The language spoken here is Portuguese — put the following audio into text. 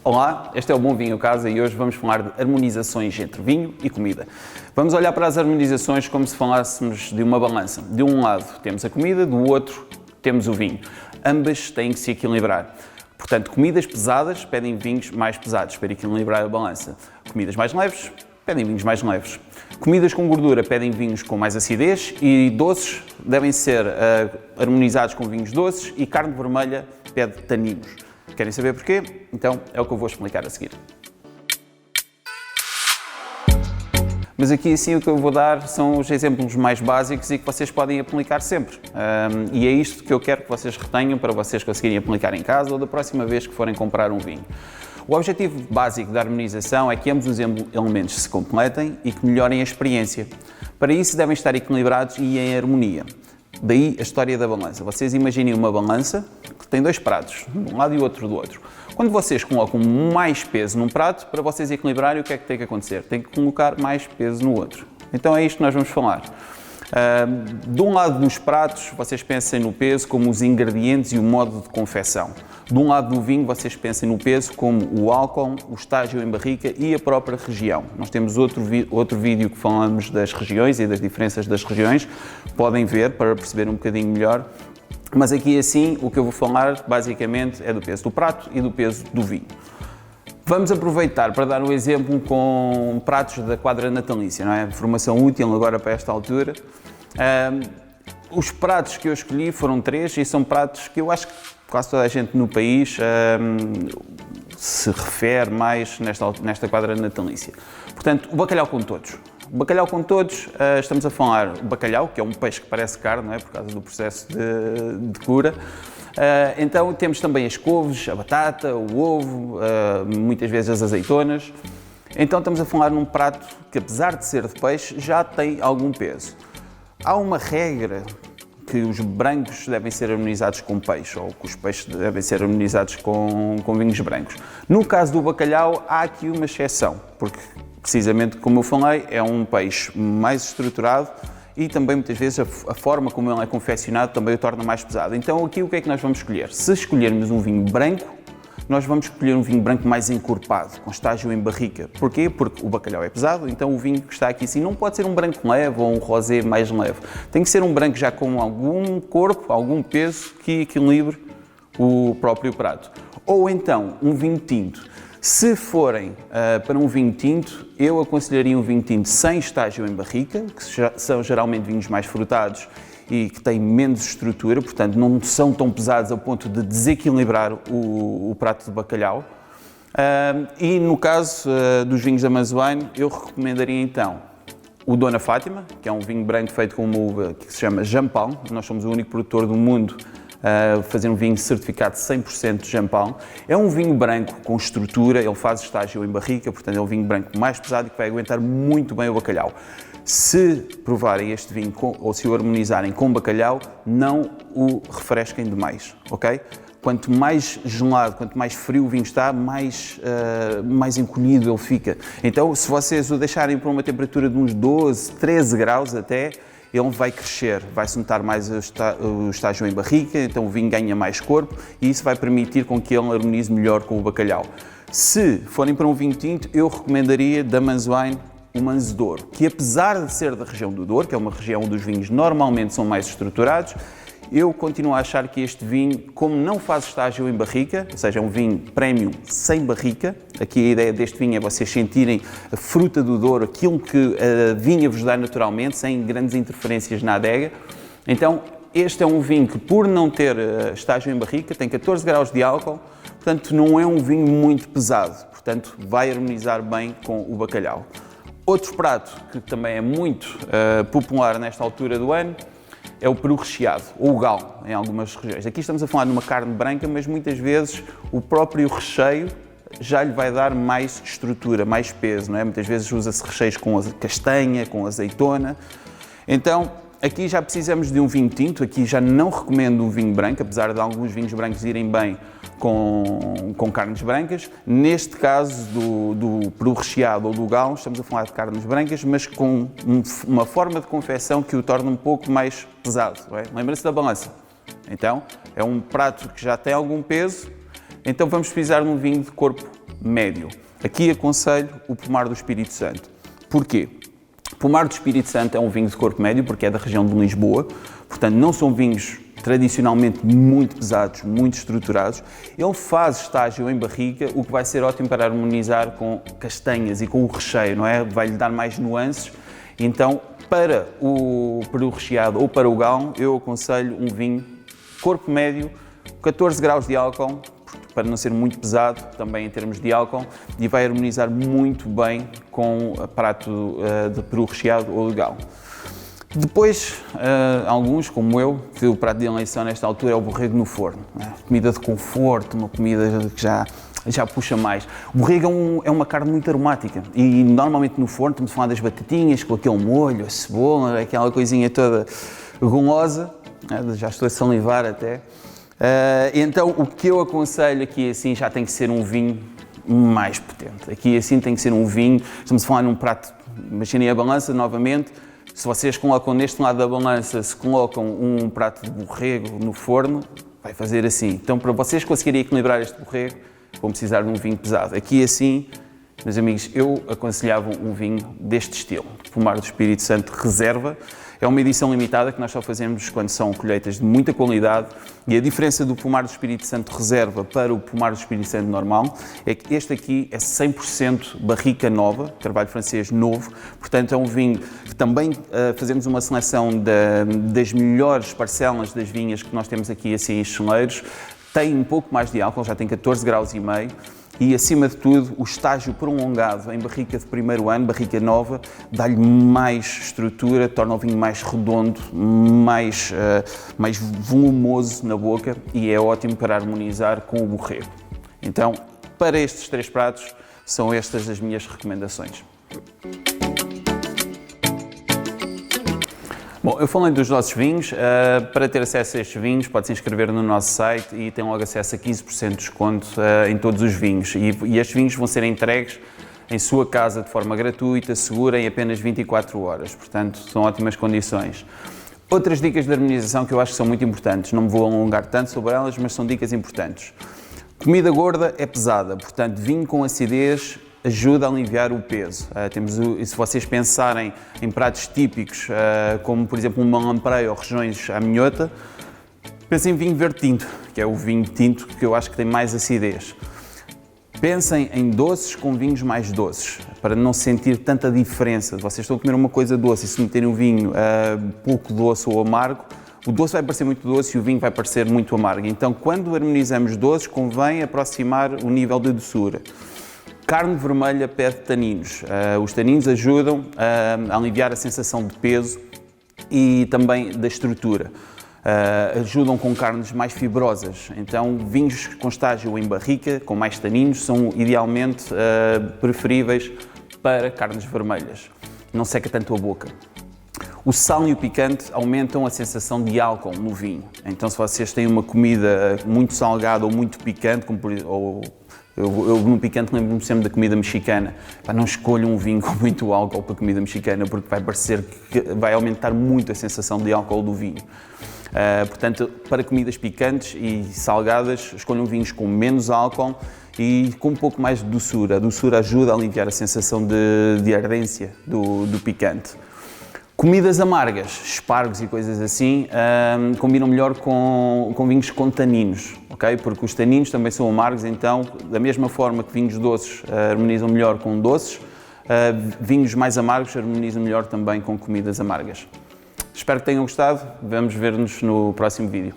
Olá, este é o Bom Vinho Casa e hoje vamos falar de harmonizações entre vinho e comida. Vamos olhar para as harmonizações como se falássemos de uma balança. De um lado temos a comida, do outro temos o vinho. Ambas têm que se equilibrar. Portanto, comidas pesadas pedem vinhos mais pesados para equilibrar a balança. Comidas mais leves pedem vinhos mais leves. Comidas com gordura pedem vinhos com mais acidez e doces devem ser harmonizados com vinhos doces e carne vermelha pede taninos. Querem saber porquê? Então é o que eu vou explicar a seguir. Mas aqui assim o que eu vou dar são os exemplos mais básicos e que vocês podem aplicar sempre. E é isto que eu quero que vocês retenham para vocês conseguirem aplicar em casa ou da próxima vez que forem comprar um vinho. O objetivo básico da harmonização é que ambos os elementos se completem e que melhorem a experiência. Para isso devem estar equilibrados e em harmonia. Daí a história da balança. Vocês imaginem uma balança que tem dois pratos, de um lado e outro do outro. Quando vocês colocam mais peso num prato, para vocês equilibrarem, o que é que tem que acontecer? Tem que colocar mais peso no outro. Então é isto que nós vamos falar. De um lado dos pratos, vocês pensem no peso como os ingredientes e o modo de confecção. De um lado do vinho, vocês pensem no peso como o álcool, o estágio em barrica e a própria região. Nós temos outro vídeo que falamos das regiões e das diferenças das regiões. Podem ver para perceber um bocadinho melhor. Mas aqui assim, o que eu vou falar basicamente é do peso do prato e do peso do vinho. Vamos aproveitar para dar um exemplo com pratos da quadra natalícia, não é? Formação útil agora para esta altura. Os pratos que eu escolhi foram 3 e são pratos que eu acho que quase toda a gente no país se refere mais nesta quadra natalícia. Portanto, o bacalhau com todos. O bacalhau com todos, estamos a falar do bacalhau, que é um peixe que parece carne, não é? Por causa do processo de cura. Então temos também as couves, a batata, o ovo, muitas vezes as azeitonas. Então estamos a falar num prato que, apesar de ser de peixe, já tem algum peso. Há uma regra que os brancos devem ser harmonizados com peixe, ou que os peixes devem ser harmonizados com vinhos brancos. No caso do bacalhau, há aqui uma exceção, porque, precisamente como eu falei, é um peixe mais estruturado e também, muitas vezes, a forma como ele é confeccionado também o torna mais pesado. Então, aqui o que é que nós vamos escolher? Se escolhermos um vinho branco, nós vamos escolher um vinho branco mais encorpado, com estágio em barrica. Porquê? Porque o bacalhau é pesado, então o vinho que está aqui assim não pode ser um branco leve ou um rosé mais leve. Tem que ser um branco já com algum corpo, algum peso que equilibre o próprio prato. Ou então um vinho tinto. Se forem para um vinho tinto, eu aconselharia um vinho tinto sem estágio em barrica, que são geralmente vinhos mais frutados e que têm menos estrutura, portanto não são tão pesados ao ponto de desequilibrar o prato de bacalhau. E no caso dos vinhos da Manzoine, eu recomendaria então o Dona Fátima, que é um vinho branco feito com uma uva que se chama Jampão. Nós somos o único produtor do mundo a fazer um vinho certificado 100% de Jampão. É um vinho branco com estrutura, ele faz estágio em barrica, portanto é um vinho branco mais pesado e que vai aguentar muito bem o bacalhau. Se provarem este vinho ou se o harmonizarem com bacalhau, não o refresquem demais, ok? Quanto mais gelado, quanto mais frio o vinho está, mais encolhido ele fica. Então, se vocês o deixarem para uma temperatura de uns 12, 13 graus até, ele vai crescer, vai-se notar mais o estágio em barrica, então o vinho ganha mais corpo e isso vai permitir com que ele harmonize melhor com o bacalhau. Se forem para um vinho tinto, eu recomendaria da Manzoine o Manzedouro, que apesar de ser da região do Douro, que é uma região onde os vinhos normalmente são mais estruturados, eu continuo a achar que este vinho, como não faz estágio em barrica, ou seja, é um vinho premium sem barrica, aqui a ideia deste vinho é vocês sentirem a fruta do Douro, aquilo que a vinha vos dá naturalmente, sem grandes interferências na adega. Então, este é um vinho que, por não ter estágio em barrica, tem 14 graus de álcool, portanto, não é um vinho muito pesado, portanto, vai harmonizar bem com o bacalhau. Outro prato que também é muito popular nesta altura do ano é o peru recheado, ou o galo, em algumas regiões. Aqui estamos a falar de uma carne branca, mas muitas vezes o próprio recheio já lhe vai dar mais estrutura, mais peso, não é? Muitas vezes usa-se recheios com castanha, com azeitona. Então, aqui já precisamos de um vinho tinto, aqui já não recomendo um vinho branco, apesar de alguns vinhos brancos irem bem com carnes brancas. Neste caso do peru recheado ou do galo, estamos a falar de carnes brancas, mas com uma forma de confecção que o torna um pouco mais pesado. É? Lembra-se da balança? Então, é um prato que já tem algum peso, então vamos precisar de um vinho de corpo médio. Aqui aconselho o Pomar do Espírito Santo. Porquê? O Pomar do Espírito Santo é um vinho de corpo médio, porque é da região de Lisboa, portanto não são vinhos tradicionalmente muito pesados, muito estruturados. Ele faz estágio em barrica, o que vai ser ótimo para harmonizar com castanhas e com o recheio, não é? Vai-lhe dar mais nuances. Então, para o recheado ou para o galo, eu aconselho um vinho corpo médio, 14 graus de álcool, para não ser muito pesado também em termos de álcool, e vai harmonizar muito bem com o prato de peru recheado ou de galo. Depois, alguns, como eu, que o prato de eleição nesta altura é o borrego no forno. Né? Comida de conforto, uma comida que já puxa mais. O borrego é uma carne muito aromática e normalmente no forno estamos a falar das batatinhas com aquele molho, a cebola, aquela coisinha toda gulosa, né? Já estou a salivar até. Então o que eu aconselho aqui assim já tem que ser um vinho mais potente. Aqui assim tem que ser um vinho, estamos a falar num prato, imaginem a balança novamente, se vocês colocam neste lado da balança, se colocam um prato de borrego no forno, vai fazer assim. Então para vocês conseguirem equilibrar este borrego, vão precisar de um vinho pesado. Aqui assim, meus amigos, eu aconselhava um vinho deste estilo, Pomar do Espírito Santo Reserva. É uma edição limitada que nós só fazemos quando são colheitas de muita qualidade e a diferença do Pomar do Espírito Santo Reserva para o Pomar do Espírito Santo normal é que este aqui é 100% barrica nova, trabalho francês novo, portanto é um vinho que também fazemos uma seleção das melhores parcelas das vinhas que nós temos aqui assim em Cheleiros. Tem um pouco mais de álcool, já tem 14 graus e meio. E, acima de tudo, o estágio prolongado em barrica de primeiro ano, barrica nova, dá-lhe mais estrutura, torna o vinho mais redondo, mais volumoso na boca e é ótimo para harmonizar com o borrego. Então, para estes 3 pratos, são estas as minhas recomendações. Bom, eu falei dos nossos vinhos. Para ter acesso a estes vinhos, pode se inscrever no nosso site e tem logo acesso a 15% de desconto em todos os vinhos. E estes vinhos vão ser entregues em sua casa de forma gratuita, segura, em apenas 24 horas. Portanto, são ótimas condições. Outras dicas de harmonização que eu acho que são muito importantes. Não me vou alongar tanto sobre elas, mas são dicas importantes. Comida gorda é pesada, portanto, vinho com acidez ajuda a aliviar o peso. Se vocês pensarem em pratos típicos, como por exemplo uma lampreia ou regiões à minhota, pensem em vinho verde tinto, que é o vinho tinto que eu acho que tem mais acidez. Pensem em doces com vinhos mais doces, para não sentir tanta diferença. Vocês estão a comer uma coisa doce e se meterem um vinho pouco doce ou amargo, o doce vai parecer muito doce e o vinho vai parecer muito amargo. Então, quando harmonizamos doces, convém aproximar o nível de doçura. Carne vermelha pede taninos. Os taninos ajudam a aliviar a sensação de peso e também da estrutura. Ajudam com carnes mais fibrosas. Então, vinhos com estágio em barrica, com mais taninos, são idealmente preferíveis para carnes vermelhas. Não seca tanto a boca. O sal e o picante aumentam a sensação de álcool no vinho. Então, se vocês têm uma comida muito salgada ou muito picante, eu no picante lembro-me sempre da comida mexicana. Não escolham um vinho com muito álcool para a comida mexicana, porque vai parecer que vai aumentar muito a sensação de álcool do vinho. Portanto, para comidas picantes e salgadas, escolham vinhos com menos álcool e com um pouco mais de doçura. A doçura ajuda a aliviar a sensação de ardência do picante. Comidas amargas, espargos e coisas assim, combinam melhor com vinhos com taninos, ok? Porque os taninos também são amargos, então, da mesma forma que vinhos doces harmonizam melhor com doces, vinhos mais amargos harmonizam melhor também com comidas amargas. Espero que tenham gostado, vamos ver-nos no próximo vídeo.